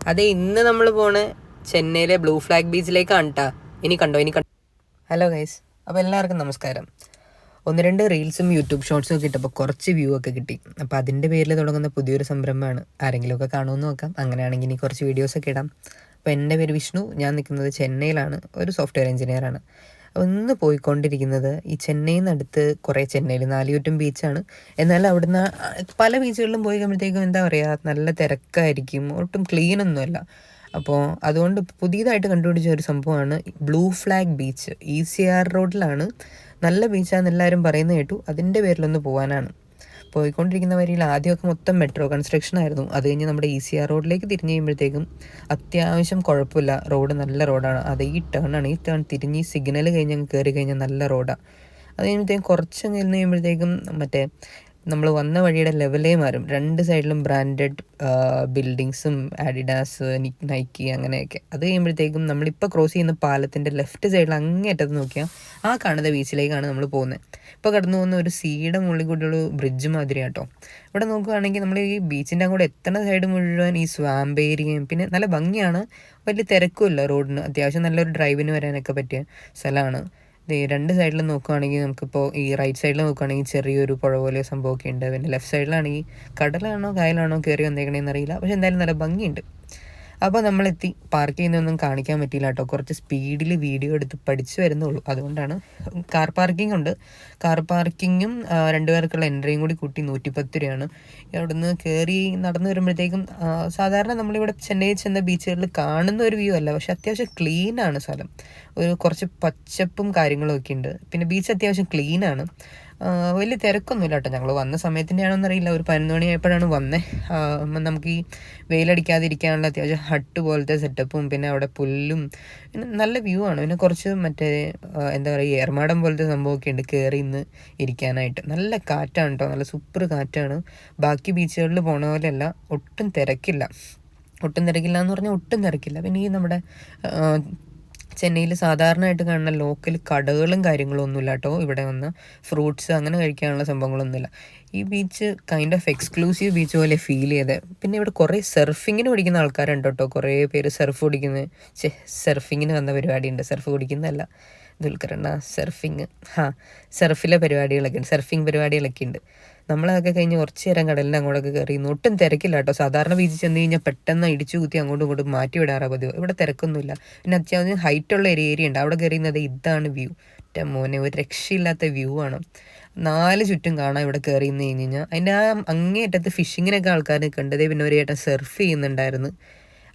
അതെ, ഇന്ന് നമ്മൾ പോണ ചെന്നൈയിലെ ബ്ലൂ ഫ്ലാഗ് ബീച്ചിലേക്കാണ് കേട്ടാ. ഇനി കണ്ടോ. ഹലോ ഗൈസ്, അപ്പോൾ എല്ലാവർക്കും നമസ്കാരം. ഒന്ന് രണ്ട് റീൽസും യൂട്യൂബ് ഷോർട്സും ഒക്കെ ഇട്ടപ്പോൾ കുറച്ച് വ്യൂ ഒക്കെ കിട്ടി. അപ്പോൾ അതിൻ്റെ പേരിൽ തുടങ്ങുന്ന പുതിയൊരു സംരംഭമാണ്. ആരെങ്കിലുമൊക്കെ കാണുമെന്ന് നോക്കാം. അങ്ങനെയാണെങ്കിൽ ഇനി കുറച്ച് വീഡിയോസൊക്കെ ഇടാം. അപ്പോൾ എൻ്റെ പേര് വിഷ്ണു, ഞാൻ നിൽക്കുന്നത് ചെന്നൈയിലാണ്, ഒരു സോഫ്റ്റ്വെയർ എഞ്ചിനീയറാണ്. ഒന്ന് പോയിക്കൊണ്ടിരിക്കുന്നത് ഈ ചെന്നൈയിൽ നിന്നടുത്ത് കുറേ ചെന്നൈയിൽ നാലുചുറ്റും ബീച്ചാണ്. എന്നാൽ അവിടുന്ന് പല ബീച്ചുകളിലും പോയി കഴിയുമ്പോഴത്തേക്കും എന്താ പറയുക, നല്ല തിരക്കായിരിക്കും, ഒട്ടും ക്ലീനൊന്നുമല്ല. അപ്പോൾ അതുകൊണ്ട് പുതിയതായിട്ട് കണ്ടുപിടിച്ച ഒരു സംഭവമാണ് ബ്ലൂ ഫ്ലാഗ് ബീച്ച്. ECR റോഡിലാണ്. നല്ല ബീച്ചാണെന്ന് എല്ലാവരും പറയുന്നത് കേട്ടു. അതിൻ്റെ പേരിലൊന്ന് പോകാനാണ് പോയിക്കൊണ്ടിരിക്കുന്ന വരിയിൽ. ആദ്യമൊക്കെ മൊത്തം മെട്രോ കൺസ്ട്രക്ഷൻ ആയിരുന്നു. അത് കഴിഞ്ഞ് നമ്മുടെ ECR റോഡിലേക്ക് തിരിഞ്ഞ് കഴിയുമ്പോഴത്തേക്കും അത്യാവശ്യം കുഴപ്പമില്ല, റോഡ് നല്ല റോഡാണ്. അത് ഈ ടേൺ തിരിഞ്ഞ് സിഗ്നൽ കഴിഞ്ഞ് കയറി കഴിഞ്ഞാൽ നല്ല റോഡാണ്. അത് കഴിയുമ്പോഴത്തേക്കും കുറച്ച് നിന്ന് കഴിയുമ്പോഴത്തേക്കും മറ്റേ നമ്മൾ വന്ന വഴിയുടെ ലെവലേ മാറും. രണ്ട് സൈഡിലും ബ്രാൻഡഡ് ബിൽഡിങ്സും, ആഡിഡാസ്, നൈക്കി അങ്ങനെയൊക്കെ. അത് കഴിയുമ്പോഴത്തേക്കും നമ്മളിപ്പോൾ ക്രോസ് ചെയ്യുന്ന പാലത്തിൻ്റെ ലെഫ്റ്റ് സൈഡിൽ അങ്ങേറ്റത്ത് നോക്കിയാൽ ആ കാണുന്ന ബീച്ചിലേക്കാണ് നമ്മൾ പോകുന്നത്. ഇപ്പോൾ കടന്നു പോകുന്ന ഒരു സീയുടെ മുകളിൽ കൂടിയൊരു ബ്രിഡ്ജ് മാതിരി കേട്ടോ. ഇവിടെ നോക്കുകയാണെങ്കിൽ നമ്മൾ ഈ ബീച്ചിൻ്റെ അങ്ങോട്ട് എത്തുന്ന സൈഡ് മുഴുവൻ ഈ സ്വാമ്പ് ഏരിയയും, പിന്നെ നല്ല ഭംഗിയാണ്. വലിയ തിരക്കുമില്ല റോഡിന്. അത്യാവശ്യം നല്ലൊരു ഡ്രൈവിന് വരാനൊക്കെ പറ്റിയ സ്ഥലമാണ്. രണ്ട് സൈഡിലും നോക്കുകയാണെങ്കിൽ നമുക്കിപ്പോൾ ഈ റൈറ്റ് സൈഡിൽ നോക്കുകയാണെങ്കിൽ ചെറിയൊരു പുഴ പോലെ സംഭവമൊക്കെ ഉണ്ട്. പിന്നെ ലെഫ്റ്റ് സൈഡിലാണെങ്കിൽ കടലാണോ കായലാണോ കയറി വന്നേക്കണേന്ന് അറിയില്ല, പക്ഷെ എന്തായാലും നല്ല ഭംഗിയുണ്ട്. അപ്പോൾ നമ്മളെത്തി. പാർക്ക് ചെയ്യുന്നതൊന്നും കാണിക്കാൻ പറ്റിയില്ല കേട്ടോ. കുറച്ച് സ്പീഡിൽ വീഡിയോ എടുത്ത് പഠിച്ചു വരുന്നുള്ളൂ. അതുകൊണ്ടാണ്. കാർ പാർക്കിംഗ് ഉണ്ട്. കാർ പാർക്കിങ്ങും രണ്ടുപേർക്കുള്ള എൻട്രിയും കൂടി കൂട്ടി 110 രൂപയാണ്. അവിടുന്ന് കയറി നടന്നു വരുമ്പോഴത്തേക്കും സാധാരണ നമ്മളിവിടെ ചെന്നൈയിൽ ചെന്ന ബീച്ചുകളിൽ കാണുന്ന ഒരു വ്യൂ അല്ല, പക്ഷെ അത്യാവശ്യം ക്ലീനാണ് സ്ഥലം. ഒരു കുറച്ച് പച്ചപ്പും കാര്യങ്ങളും ഒക്കെ ഉണ്ട്. പിന്നെ ബീച്ച് അത്യാവശ്യം ക്ലീനാണ്. വലിയ തിരക്കൊന്നുമില്ല കേട്ടോ. ഞങ്ങൾ വന്ന സമയത്തിൻ്റെ ആണോന്ന് അറിയില്ല, ഒരു 11 മണിയായപ്പോഴാണ് വന്നത്. നമുക്ക് ഈ വെയിലടിക്കാതിരിക്കാനുള്ള അത്യാവശ്യം ഹട്ട് പോലത്തെ സെറ്റപ്പും, പിന്നെ അവിടെ പുല്ലും, പിന്നെ നല്ല വ്യൂ ആണ്. പിന്നെ കുറച്ച് മറ്റേ എന്താ പറയുക, ഏർമാടം പോലത്തെ സംഭവമൊക്കെ ഉണ്ട് കയറി ഇന്ന് ഇരിക്കാനായിട്ട്. നല്ല കാറ്റാണ് കേട്ടോ, നല്ല സൂപ്പർ കാറ്റാണ്. ബാക്കി ബീച്ചുകളിൽ പോണ പോലെയല്ല, ഒട്ടും തിരക്കില്ല. ഒട്ടും തിരക്കില്ല എന്ന് പറഞ്ഞാൽ ഒട്ടും തിരക്കില്ല. പിന്നെ ഈ നമ്മുടെ ചെന്നൈയിൽ സാധാരണയായിട്ട് കാണുന്ന ലോക്കൽ കടകളും കാര്യങ്ങളും ഒന്നുമില്ല കേട്ടോ. ഇവിടെ വന്ന് ഫ്രൂട്ട്സ് അങ്ങനെ കഴിക്കാനുള്ള സംഭവങ്ങളൊന്നുമില്ല. ഈ beach kind of exclusive beach പോലെ ഫീൽ ചെയ്തത്. പിന്നെ ഇവിടെ കുറേ സർഫിങ്ങിന് പഠിക്കുന്ന ആൾക്കാരുണ്ട് കേട്ടോ. കുറേ പേര് സർഫിങ്ങിന് വന്ന പരിപാടിയുണ്ട്. സർഫ് കുടിക്കുന്നതല്ല, ദുൽഖറണ്ണ സർഫിങ്, സർഫിലെ പരിപാടികളൊക്കെ ഉണ്ട്, സർഫിങ് പരിപാടികളൊക്കെ ഉണ്ട്. നമ്മളതൊക്കെ കഴിഞ്ഞ് കുറച്ച് നേരം കടലിൻ്റെ അങ്ങോട്ടൊക്കെ കയറി. ഒട്ടും തിരക്കില്ല കേട്ടോ. സാധാരണ ബീച്ചിൽ ചെന്ന് കഴിഞ്ഞാൽ പെട്ടെന്ന് ഇടിച്ചു കുത്തി അങ്ങോട്ടും ഇങ്ങോട്ടും മാറ്റി വിടാറാണ് പതിവ്. ഇവിടെ തിരക്കൊന്നുമില്ല. പിന്നെ അത്യാവശ്യം ഹൈറ്റുള്ള ഒരു ഏരിയ ഉണ്ട്. അവിടെ കയറിയുന്നത് ഇതാണ് വ്യൂ. മോനെ, ഒരു രക്ഷയില്ലാത്ത വ്യൂ ആണ്. 4 ചുറ്റും കാണാം ഇവിടെ കയറി നിന്ന് കഴിഞ്ഞ് കഴിഞ്ഞാൽ. അതിൻ്റെ ആ അങ്ങേയറ്റത്ത് ഫിഷിങ്ങിനൊക്കെ ആൾക്കാർ കണ്ടതേ. പിന്നെ ഒരു ചേട്ടൻ സർഫ് ചെയ്യുന്നുണ്ടായിരുന്നു.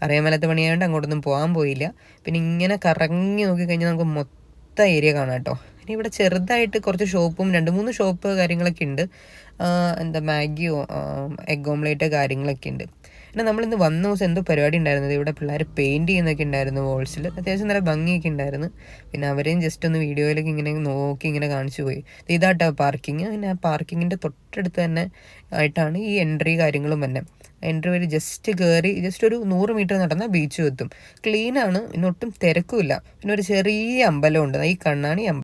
അറിയാൻ മേലാത്ത പണിയായതുകൊണ്ട് അങ്ങോട്ടൊന്നും പോകാൻ പോയില്ല. പിന്നെ ഇങ്ങനെ കറങ്ങി നോക്കിക്കഴിഞ്ഞാൽ നമുക്ക് മൊത്തം ഏരിയ കാണാം കേട്ടോ. ഇനി ഇവിടെ ചെറുതായിട്ട് കുറച്ച് ഷോപ്പും 2-3 ഷോപ്പ് കാര്യങ്ങളൊക്കെ ഉണ്ട്. എന്താ മാഗിയോ എഗ് ഓംലേറ്റ് കാര്യങ്ങളൊക്കെ ഉണ്ട്. പിന്നെ നമ്മളിന്ന് വന്ന ദിവസം എന്തോ പരിപാടി ഉണ്ടായിരുന്നത്. ഇവിടെ പിള്ളേർ പെയിൻറ്റ് ചെയ്യുന്നൊക്കെ ഉണ്ടായിരുന്നു വോൾസിൽ. അത്യാവശ്യം നല്ല ഭംഗിയൊക്കെ ഉണ്ടായിരുന്നു. പിന്നെ അവരെയും ജസ്റ്റ് ഒന്ന് വീഡിയോയിലേക്ക് ഇങ്ങനെ നോക്കി ഇങ്ങനെ കാണിച്ചു പോയി. ഇതാട്ടോ പാർക്കിങ്. പിന്നെ ആ പാർക്കിങ്ങിൻ്റെ തൊട്ടടുത്ത് തന്നെ ആയിട്ടാണ് ഈ എൻട്രി കാര്യങ്ങളും തന്നെ. എൻട്രി വഴി ജസ്റ്റ് കയറി ഒരു 100 മീറ്റർ നടന്നാൽ ബീച്ചും എത്തും. ക്ലീനാണ്, പിന്നെ ഒട്ടും തിരക്കുമില്ല. പിന്നെ ഒരു ചെറിയ അമ്പലമുണ്ട്, ഈ കണ്ണാണി അമ്പലം.